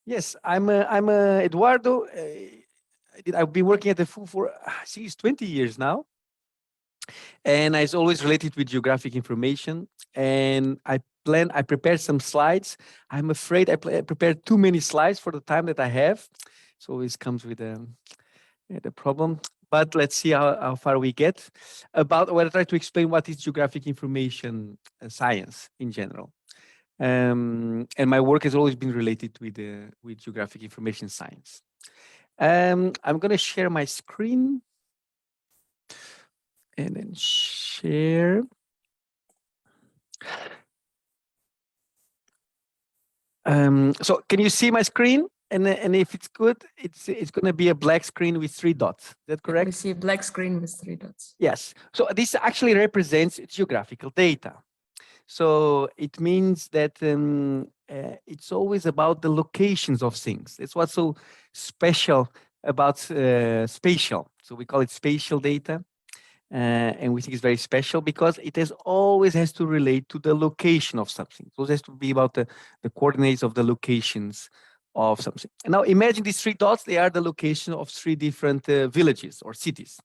Yes, I'm Eduardo. I've been working at the FU for I think it's 20 years now, and it's always related with geographic information. And I prepared some slides. I'm afraid I prepared too many slides for the time that I have, so it always comes with the problem. But let's see how far we get. About what I try to explain what is geographic information science in general. And my work has always been related with geographic information science. I'm going to share my screen and then share. So can you see my screen? And if it's good, it's going to be a black screen with 3 dots. Is that correct? We see a black screen with 3 dots. Yes. So this actually represents geographical data. So it means that it's always about the locations of things. It's what's so special about spatial. So we call it spatial data. And we think it's very special because it always has to relate to the location of something. So it has to be about the coordinates of the locations of something. And now imagine these 3 dots, they are the location of 3 different villages or cities.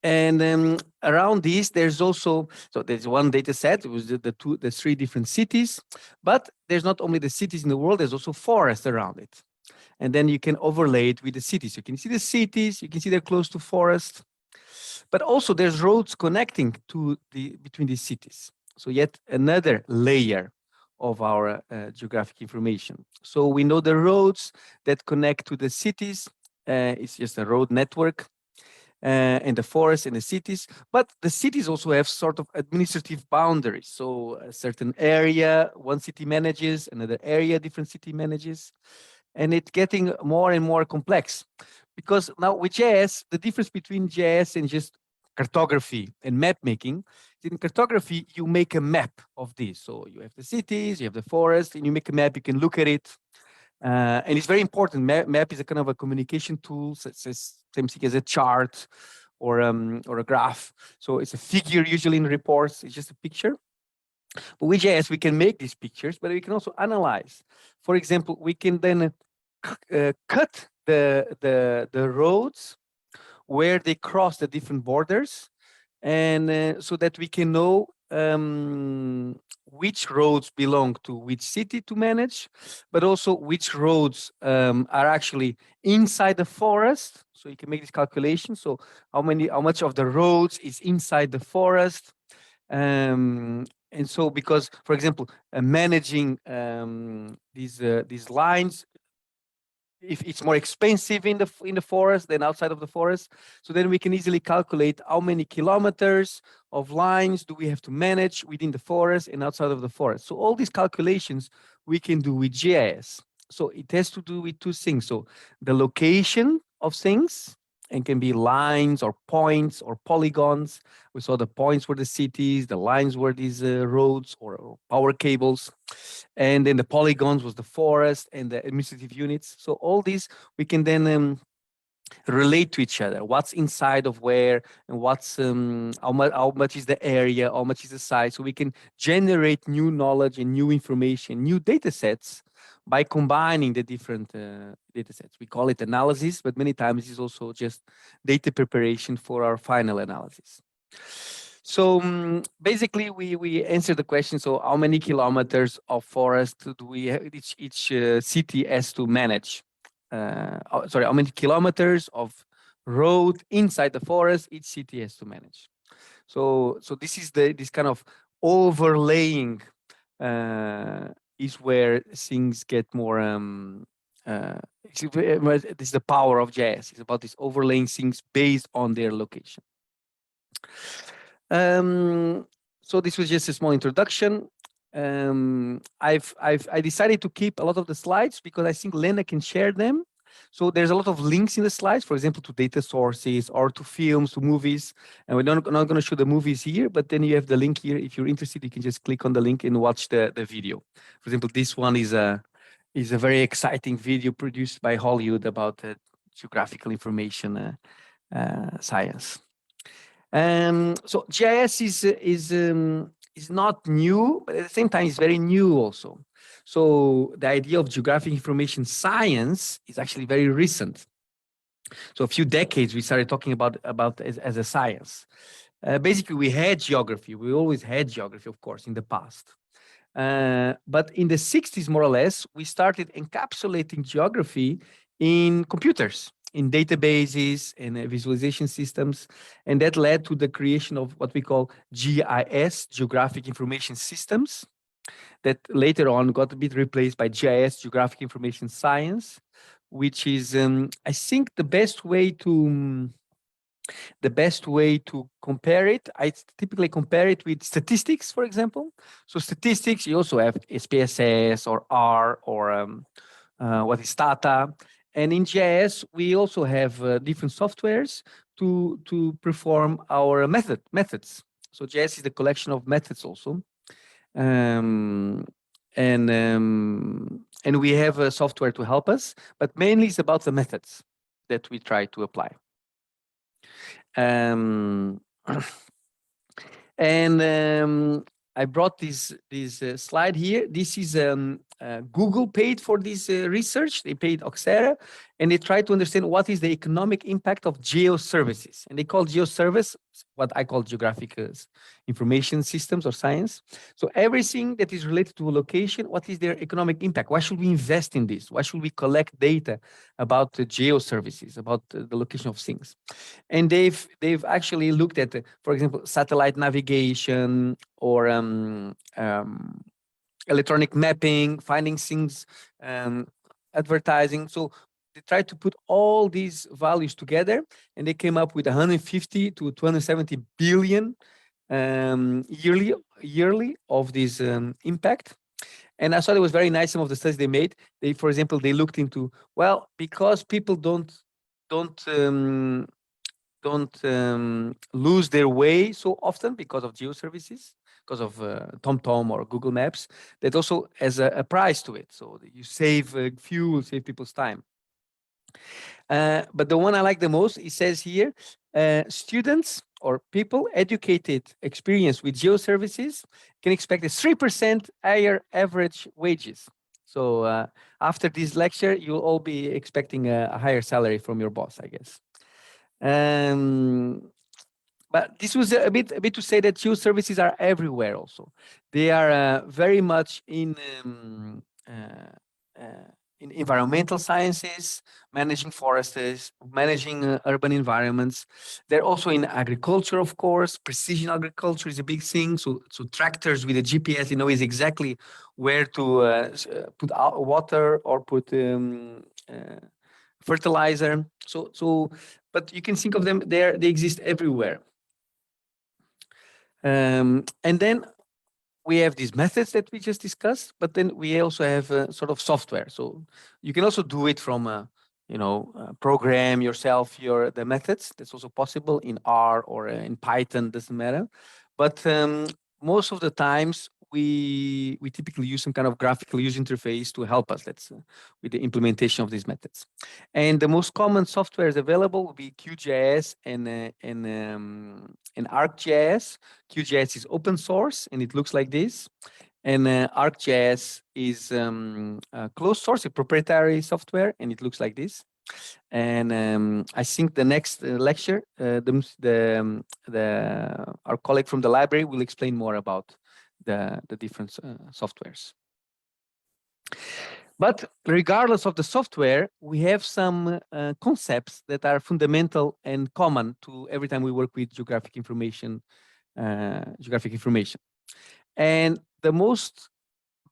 And around this, there's also, so there's one data set, it was the 3 different cities, but there's not only the cities in the world, there's also forests around it. And then you can overlay it with the cities. You can see the cities, you can see they're close to forest, but also there's roads connecting between these cities. So yet another layer of our geographic information. So we know the roads that connect to the cities, it's just a road network. And the forests and the cities, but the cities also have sort of administrative boundaries. So a certain area, one city manages, another area, different city manages, and it's getting more and more complex. Because now with GIS, the difference between GIS and just cartography and map making, in cartography, you make a map of this. So you have the cities, you have the forest, and you make a map, you can look at it. And it's very important. Map is a kind of a communication tool, such as same thing as a chart or a graph. So it's a figure usually in reports. It's just a picture. But with GIS, we can make these pictures, but we can also analyze. For example, we can then cut the roads where they cross the different borders, and so that we can know which roads belong to which city to manage, but also which roads are actually inside the forest. So you can make this calculation. So how much of the roads is inside the forest? And so, because, for example, managing these lines, if it's more expensive in the forest than outside of the forest, so then we can easily calculate how many kilometers of lines do we have to manage within the forest and outside of the forest. So all these calculations we can do with GIS. So it has to do with 2 things. So the location of things, and can be lines or points or polygons. We saw the points were the cities, the lines were these roads or power cables, and then the polygons was the forest and the administrative units. So all these we can then relate to each other. What's inside of where, and what's how much is the area, how much is the size. So we can generate new knowledge and new information, new data sets by combining the different data sets. We call it analysis, but many times it's also just data preparation for our final analysis. So basically, we answer the question. So how many kilometers of forest do we have, each city has to manage? Sorry, how many kilometers of road inside the forest each city has to manage? So this is this kind of overlaying is where things get more. This is the power of GIS. It's about this overlaying things based on their location. So this was just a small introduction. I decided to keep a lot of the slides because I think Lena can share them. So there's a lot of links in the slides, for example, to data sources or to films, to movies. And we're not going to show the movies here, but then you have the link here. If you're interested, you can just click on the link and watch the video. For example, this one is a very exciting video produced by Hollywood about geographical information science. So GIS is is not new, but at the same time, it's very new also. So the idea of geographic information science is actually very recent. So a few decades, we started talking about as a science. Basically, we had geography. We always had geography, of course, in the past. But in the 60s, more or less, we started encapsulating geography in computers, in databases and visualization systems. And that led to the creation of what we call GIS, Geographic Information Systems, that later on got a bit replaced by GIS, Geographic Information Science, which is, I think, the best way to compare it. I typically compare it with statistics, for example. So statistics, you also have SPSS or R or what is Stata. And in GIS, we also have different softwares to perform our methods. So GIS is the collection of methods also. Um, and we have a software to help us, but mainly it's about the methods that we try to apply. Um, and I brought this slide here. This is Google paid for this research. They paid Oxera, and they tried to understand what is the economic impact of geoservices. And they call geoservice what I call geographic information systems or science. So everything that is related to a location, what is their economic impact? Why should we invest in this? Why should we collect data about the geoservices, about the location of things? And they've actually looked at, for example, satellite navigation or electronic mapping, finding things, advertising. So they tried to put all these values together, and they came up with 150 to 270 billion yearly of this impact. And I thought it was very nice. Some of the studies they made, for example, they looked into, well, because people don't lose their way so often because of geoservices, because of TomTom or Google Maps, that also has a price to it. So you save fuel, save people's time. But the one I like the most, it says here, students or people educated experience with geoservices can expect a 3% higher average wages. So after this lecture, you'll all be expecting a higher salary from your boss, I guess. But this was a bit to say that geoservices are everywhere also. They are very much in environmental sciences, managing forests, managing urban environments. They're also in agriculture, of course. Precision agriculture is a big thing. So tractors with a GPS, you know, is exactly where to put out water or put fertilizer. But you can think of them there; they exist everywhere. And then we have these methods that we just discussed, but then we also have sort of software. So you can also do it from, program yourself the methods. That's also possible in R or in Python, doesn't matter. But most of the times we typically use some kind of graphical user interface to help us. That's with the implementation of these methods. And the most common softwares available will be QGIS and ArcGIS. QGIS is open source and it looks like this. And ArcGIS is closed source, a proprietary software, and it looks like this. And I think the next lecture, our colleague from the library will explain more about the different softwares. But regardless of the software, we have some concepts that are fundamental and common to every time we work with geographic information. And the most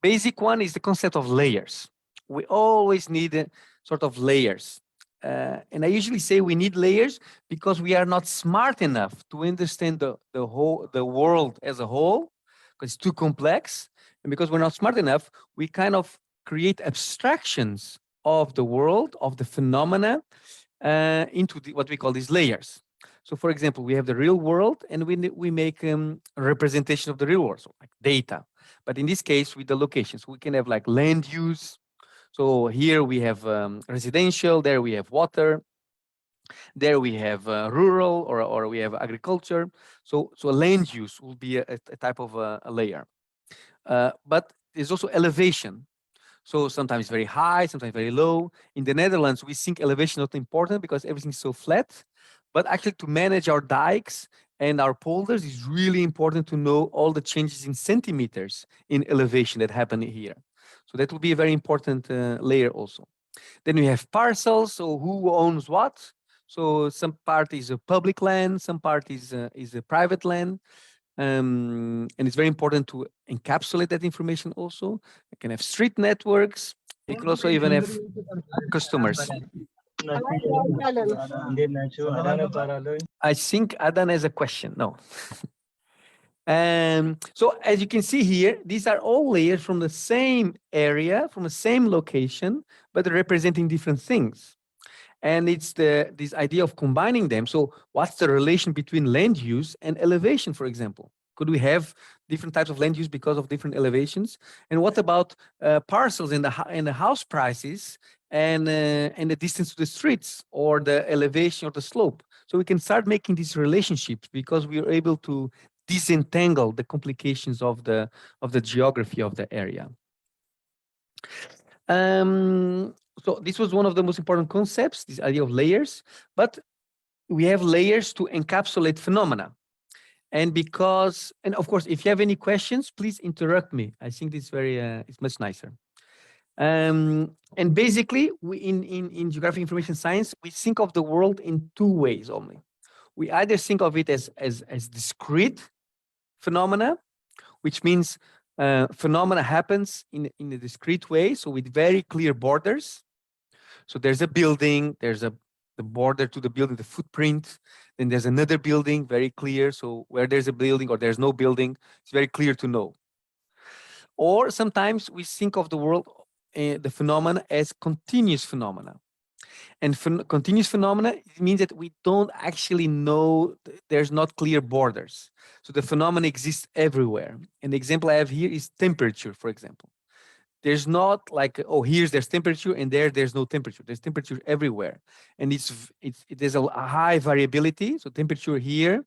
basic one is the concept of layers. We always need sort of layers. And I usually say we need layers because we are not smart enough to understand the world as a whole, because it's too complex. And because we're not smart enough, we kind of create abstractions of the world, of the phenomena, into what we call these layers. So for example, we have the real world and we make a representation of the real world, so like data. But in this case, with the locations, we can have like land use. So here we have residential, there we have water. There we have rural or we have agriculture. So land use will be a type of a layer. But there's also elevation. So sometimes very high, sometimes very low. In the Netherlands, we think elevation is not important because everything's so flat. But actually, to manage our dikes and our polders, it's really important to know all the changes in centimeters in elevation that happen here. So that will be a very important layer also. Then we have parcels. So who owns what? So some part is a public land, some part is a private land. And it's very important to encapsulate that information also. You can have street networks. You can also even have customers. I think Adan has a question. No. So as you can see here, these are all layers from the same area, from the same location, but representing different things. And it's this idea of combining them. So what's the relation between land use and elevation, for example? Could we have different types of land use because of different elevations? And what about parcels in the house prices and the distance to the streets or the elevation or the slope? So we can start making these relationships because we are able to disentangle the complications of the geography of the area. So this was one of the most important concepts, this idea of layers, but we have layers to encapsulate phenomena. And of course, if you have any questions, please interrupt me. I think this it's much nicer. And basically, in geographic information science, we think of the world in two ways only. We either think of it as discrete phenomena, which means phenomena happens in a discrete way, so with very clear borders. So there's a building, there's the border to the building, the footprint. Then there's another building, very clear. So where there's a building or there's no building, it's very clear to know. Or sometimes we think of the world, the phenomena as continuous phenomena. And continuous phenomena, it means that we don't actually know, there's not clear borders. So the phenomena exists everywhere. And the example I have here is temperature, for example. There's not like, oh, there's temperature and there's no temperature. There's temperature everywhere. And there's a high variability. So temperature here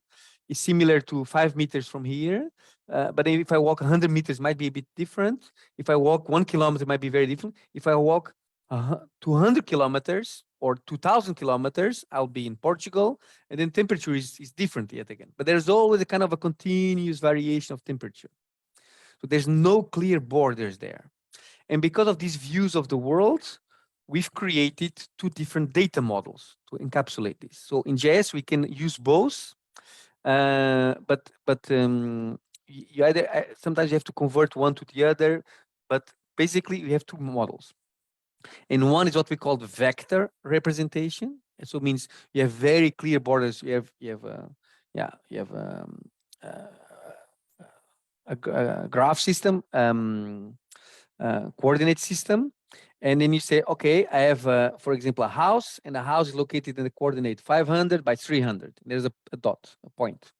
is similar to 5 meters from here. But if I walk 100 meters, it might be a bit different. If I walk 1 kilometer, it might be very different. If I walk 200 kilometers or 2,000 kilometers, I'll be in Portugal. And then temperature is different yet again. But there's always a kind of a continuous variation of temperature. So there's no clear borders there. And because of these views of the world, we've created two different data models to encapsulate this. So in GIS, we can use both, but you either sometimes you have to convert one to the other, but basically we have two models. And one is what we call the vector representation. And so it means you have very clear borders. You have a graph system. Coordinate system. And then you say, okay, I have, for example, a house, and the house is located in the coordinate 500 by 300. There's a dot, a point.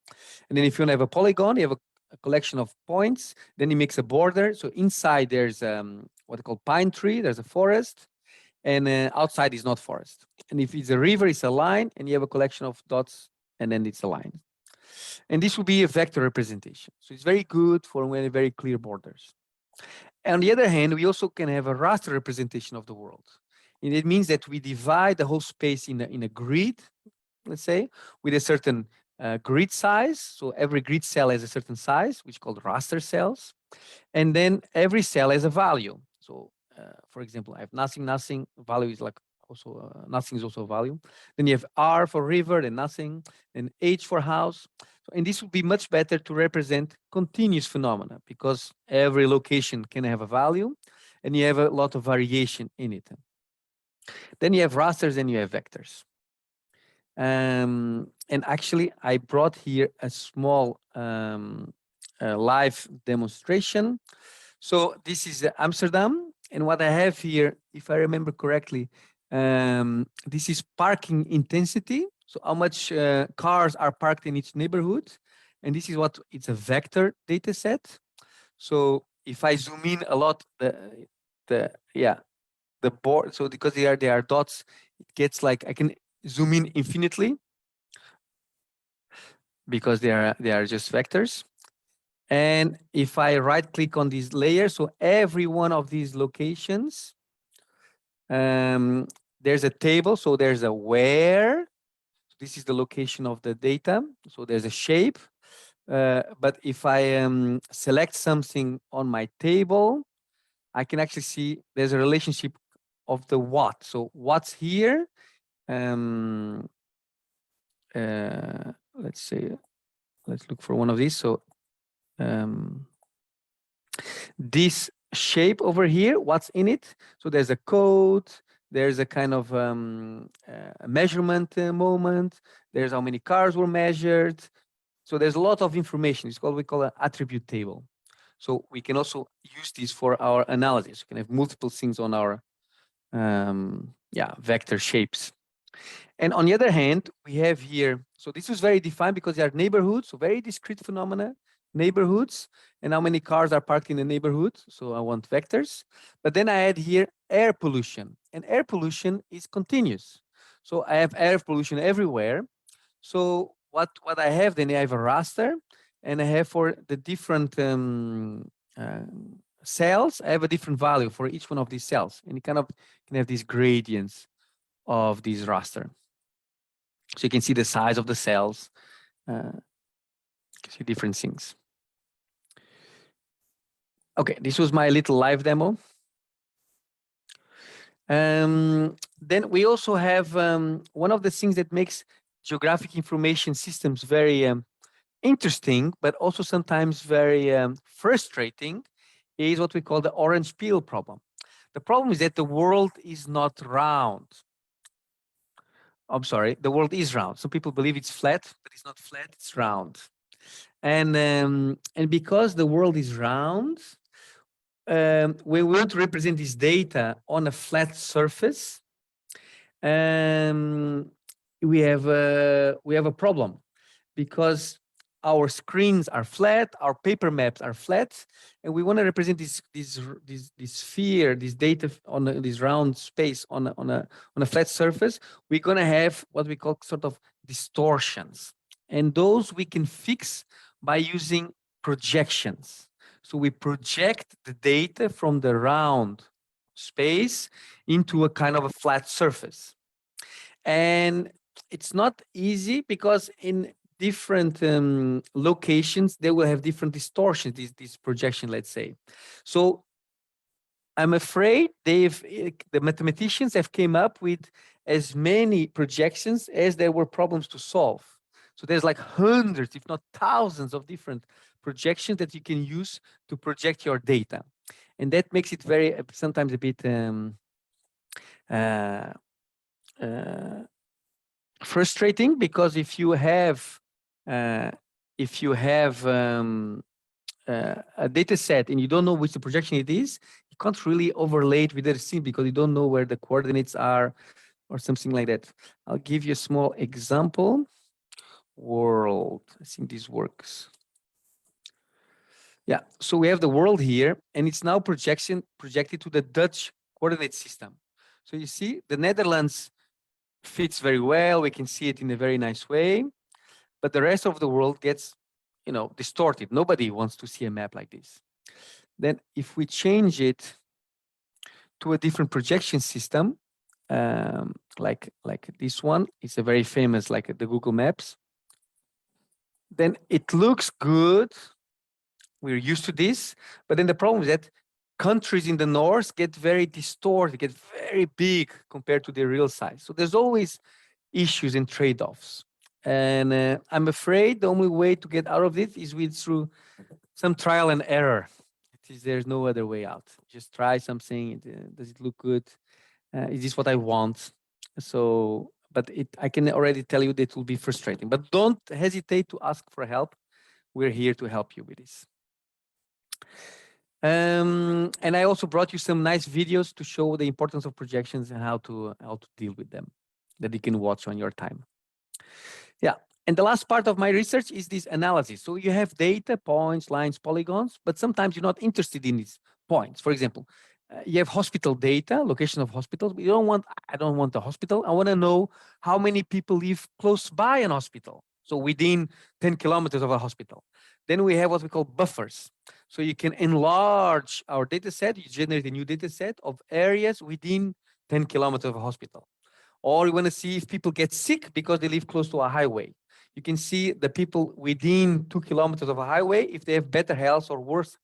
And then if you want to have a polygon, you have a collection of points. Then it makes a border. So inside there's what they call pine tree. There's a forest, and outside is not forest. And if it's a river, it's a line, and you have a collection of dots, and then it's a line. And this will be a vector representation. So it's very good for when very clear borders. On the other hand, we also can have a raster representation of the world. And it means that we divide the whole space in a grid, let's say, with a certain grid size. So every grid cell has a certain size, which is called raster cells. And then every cell has a value. So for example, I have nothing. Value is like also nothing is also a value. Then you have R for river, then nothing, then H for house. And this would be much better to represent continuous phenomena because every location can have a value and you have a lot of variation in it. Then you have rasters and you have vectors. And actually, I brought here a small live demonstration. So this is Amsterdam. And what I have here, if I remember correctly, this is parking intensity. So how much cars are parked in each neighborhood. And this is what it's a vector data set. So if I zoom in a lot, the board, so because they are dots, it gets like, zoom in infinitely because they are just vectors. And if I right click on these layers, so every one of these locations, there's a table. So there's a where. This is the location of the data. So there's a shape. But if I select something on my table, I can actually see there's a relationship of the what. So what's here? Let's say, let's look for one of these. So this shape over here, what's in it? So there's a code, there's a kind of measurement moment, there's how many cars were measured. So there's a lot of information. It's called, we call an attribute table. So we can also use this for our analysis. We can have multiple things on our vector shapes. And on the other hand, we have here, so this is very defined because they are neighborhoods, so very discrete phenomena, neighborhoods, and how many cars are parked in the neighborhood. So I want vectors. But then I add here air pollution, and air pollution is continuous. So I have air pollution everywhere. So what I have, then I have a raster, and I have for the different cells, I have a different value for each one of these cells. And you kind of can have these gradients of this raster. So you can see the size of the cells, see different things. Okay, this was my little live demo. Then we also have one of the things that makes geographic information systems very interesting, but also sometimes very frustrating, is what we call the orange peel problem. The problem is that the world is not round. I'm sorry, the world is round. Some people believe it's flat, but it's not flat, it's round. And because the world is round, we want to represent this data on a flat surface. We have a problem because our screens are flat, our paper maps are flat, and we want to represent this sphere, this data on this round space on a flat surface. We're going to have what we call sort of distortions, and those we can fix by using projections. So we project the data from the round space into a kind of a flat surface. And it's not easy because in different locations, they will have different distortions, this projection, let's say. So I'm afraid the mathematicians have came up with as many projections as there were problems to solve. So there's like hundreds, if not thousands of different projections that you can use to project your data. And that makes it very, sometimes a bit frustrating, because if you have a data set and you don't know which the projection it is, you can't really overlay it with the scene because you don't know where the coordinates are or something like that. I'll give you a small example. World, I think this works. Yeah, so we have the world here, and it's now projected to the Dutch coordinate system. So you see the Netherlands fits very well. We can see it in a very nice way, but the rest of the world gets, distorted. Nobody wants to see a map like this. Then if we change it to a different projection system, like this one, it's a very famous, like the Google Maps, then it looks good. We're used to this, but then the problem is that countries in the north get very distorted, get very big compared to their real size. So there's always issues and trade-offs. And I'm afraid the only way to get out of it is through some trial and error. There's no other way out. Just try something. Does it look good? Is this what I want? So, but I can already tell you that it will be frustrating. But don't hesitate to ask for help. We're here to help you with this. And I also brought you some nice videos to show the importance of projections and how to deal with them, that you can watch on your time. Yeah, and the last part of my research is this analysis. So you have data, points, lines, polygons, but sometimes you're not interested in these points. For example, You have hospital data, location of hospitals. But I don't want the hospital. I want to know how many people live close by an hospital. So within 10 kilometers of a hospital. Then we have what we call buffers. So you can enlarge our data set. You generate a new data set of areas within 10 kilometers of a hospital. Or you want to see if people get sick because they live close to a highway. You can see the people within 2 kilometers of a highway, if they have better health or worse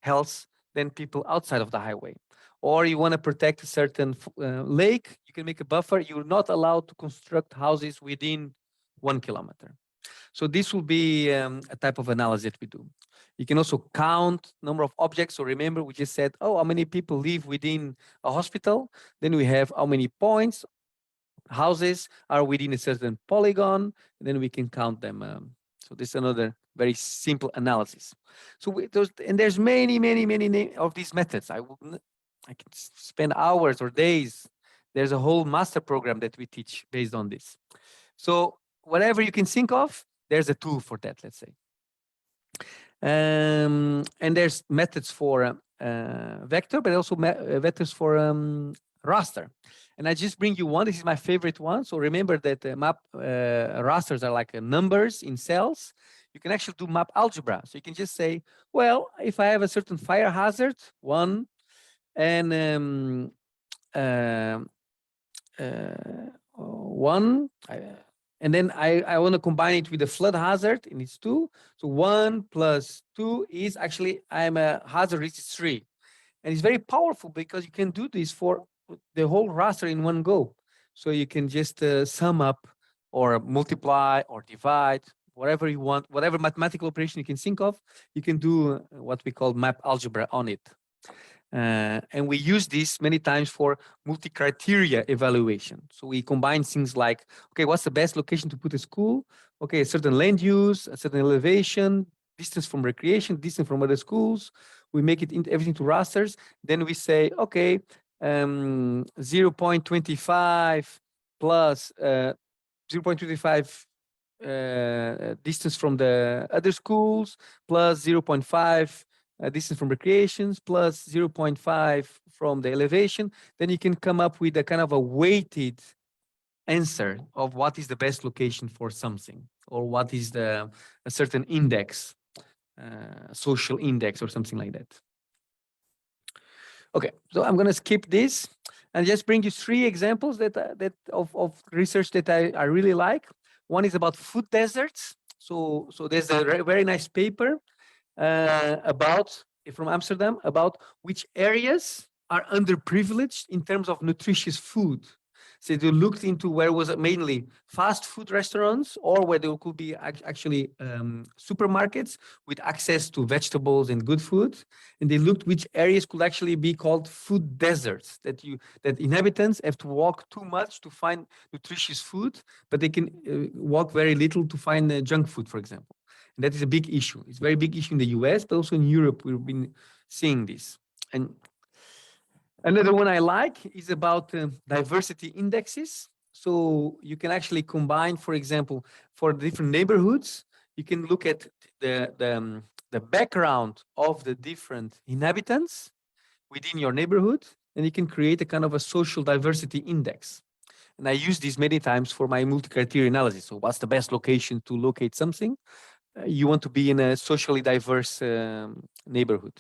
health than people outside of the highway. Or you want to protect a certain lake, you can make a buffer. You're not allowed to construct houses within 1 kilometer. So this will be a type of analysis that we do. You can also count number of objects. So remember, we just said, oh, how many people live within a hospital? Then we have how many points, houses are within a certain polygon, and then we can count them. So this is another very simple analysis. So there's many of these methods. I can spend hours or days. There's a whole master program that we teach based on this. So whatever you can think of, there's a tool for that, let's say. And there's methods for vector, but also vectors for raster. And I just bring you one. This is my favorite one. So remember that map rasters are like numbers in cells. You can actually do map algebra. So you can just say, well, if I have a certain fire hazard, one, and one, and then I want to combine it with a flood hazard, and it's 2. So 1 plus 2 is actually, I'm a hazard is 3. And it's very powerful because you can do this for the whole raster in one go. So you can just sum up or multiply or divide, whatever you want, whatever mathematical operation you can think of, you can do what we call map algebra on it. And we use this many times for multi-criteria evaluation. So we combine things like, okay, what's the best location to put a school? Okay, a certain land use, a certain elevation, distance from recreation, distance from other schools. We make it into everything to rasters. Then we say, okay, 0.25 plus 0.25 distance from the other schools plus 0.5 distance from recreations plus 0.5 from the elevation, then you can come up with a kind of a weighted answer of what is the best location for something, or what is a certain index, social index or something like that. Okay, so I'm going to skip this and just bring you 3 examples that of research that I really like. One is about food deserts. So there's a very nice paper about from Amsterdam about which areas are underprivileged in terms of nutritious food. So they looked into where was it mainly fast food restaurants or where there could be actually supermarkets with access to vegetables and good food. And they looked which areas could actually be called food deserts, that inhabitants have to walk too much to find nutritious food, but they can walk very little to find junk food, for example. And that is a big issue. It's a very big issue in the US, but also in Europe, we've been seeing this. And another one I like is about diversity indexes. So you can actually combine, for example, for different neighborhoods, you can look at the background of the different inhabitants within your neighborhood, and you can create a kind of a social diversity index. And I use this many times for my multi-criteria analysis. So what's the best location to locate something? You want to be in a socially diverse neighborhood.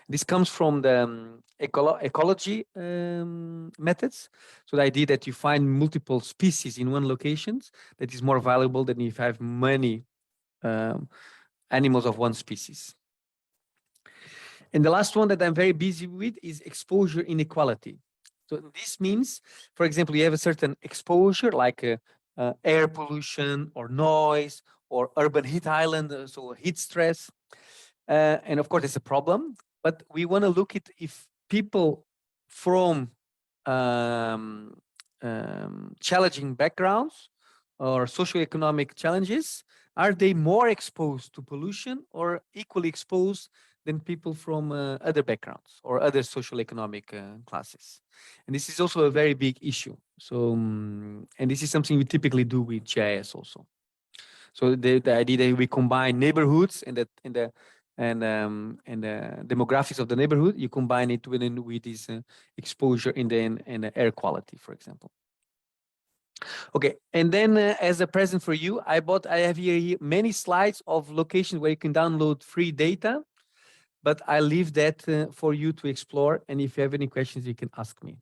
This comes from the ecology methods. So the idea that you find multiple species in one location, that is more valuable than if you have many animals of one species. And the last one that I'm very busy with is exposure inequality. So this means, for example, you have a certain exposure like air pollution or noise or urban heat island, so heat stress. And of course, it's a problem, but we want to look at if people from challenging backgrounds or socioeconomic challenges, are they more exposed to pollution or equally exposed than people from other backgrounds or other social economic classes? And this is also a very big issue. So, and this is something we typically do with GIS also. So the idea that we combine neighborhoods and the demographics of the neighborhood. You combine it with this exposure in the air quality, for example. Okay, and then as a present for you, I have here many slides of locations where you can download free data, but I leave that for you to explore. And if you have any questions, you can ask me.